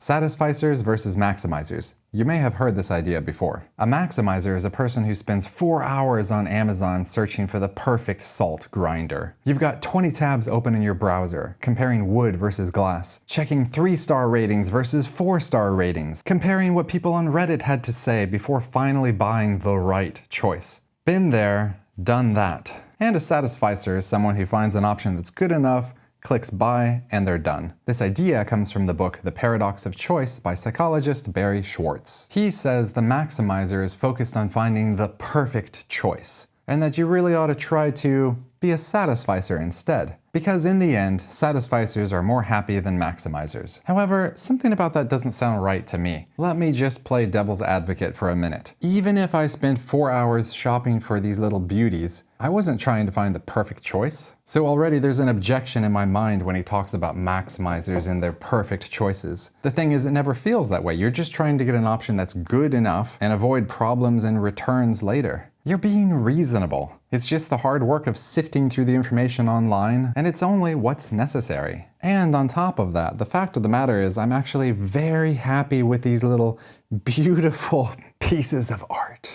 Satisficers versus maximizers. You may have heard this idea before. A maximizer is a person who spends 4 hours on Amazon searching for the perfect salt grinder. You've got 20 tabs open in your browser, comparing wood versus glass, checking 3-star ratings versus 4-star ratings, comparing what people on Reddit had to say before finally buying the right choice. Been there, done that. And a satisficer is someone who finds an option that's good enough, clicks buy, and they're done. This idea comes from the book The Paradox of Choice by psychologist Barry Schwartz. He says the maximizer is focused on finding the perfect choice, and that you really ought to try to be a satisficer instead. Because in the end, satisficers are more happy than maximizers. However, something about that doesn't sound right to me. Let me just play devil's advocate for a minute. Even if I spent 4 hours shopping for these little beauties, I wasn't trying to find the perfect choice. So already there's an objection in my mind when he talks about maximizers and their perfect choices. The thing is, it never feels that way. You're just trying to get an option that's good enough and avoid problems and returns later. You're being reasonable. It's just the hard work of sifting through the information online, and it's only what's necessary. And on top of that, the fact of the matter is I'm actually very happy with these little beautiful pieces of art.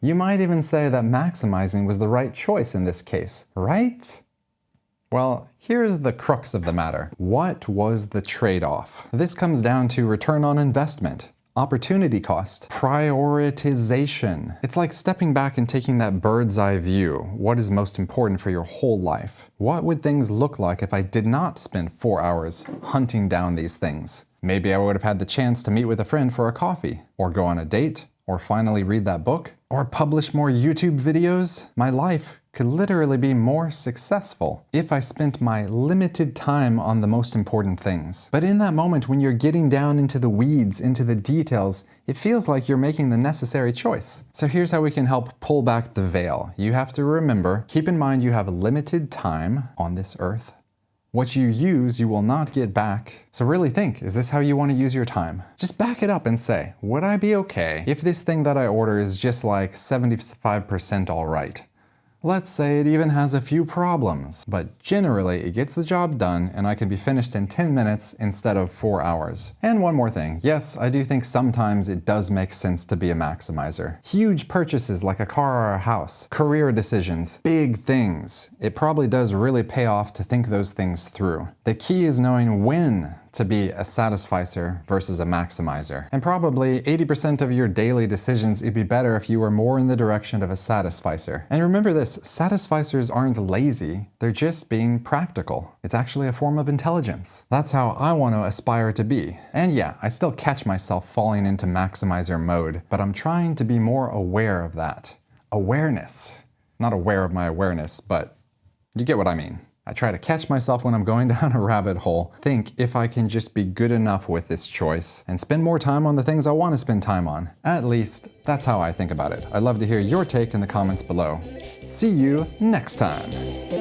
You might even say that maximizing was the right choice in this case, right? Well, here's the crux of the matter. What was the trade-off? This comes down to return on investment. Opportunity cost, prioritization. It's like stepping back and taking that bird's eye view. What is most important for your whole life? What would things look like if I did not spend 4 hours hunting down these things? Maybe I would have had the chance to meet with a friend for a coffee, or go on a date, or finally read that book, or publish more YouTube videos. My life could literally be more successful if I spent my limited time on the most important things. But in that moment when you're getting down into the weeds, into the details, it feels like you're making the necessary choice. So here's how we can help pull back the veil. You have to remember, keep in mind you have limited time on this earth. What you use, you will not get back. So really think, is this how you want to use your time? Just back it up and say, would I be okay if this thing that I order is just like 75% all right? Let's say it even has a few problems, but generally it gets the job done and I can be finished in 10 minutes instead of 4 hours. And one more thing, yes, I do think sometimes it does make sense to be a maximizer. Huge purchases like a car or a house, career decisions, big things. It probably does really pay off to think those things through. The key is knowing when to be a satisficer versus a maximizer. And probably 80% of your daily decisions, it'd be better if you were more in the direction of a satisficer. And remember this, satisficers aren't lazy, they're just being practical. It's actually a form of intelligence. That's how I want to aspire to be. And yeah, I still catch myself falling into maximizer mode, but I'm trying to be more aware of that. Awareness. Not aware of my awareness, but you get what I mean. I try to catch myself when I'm going down a rabbit hole, think if I can just be good enough with this choice, and spend more time on the things I want to spend time on. At least, that's how I think about it. I'd love to hear your take in the comments below. See you next time.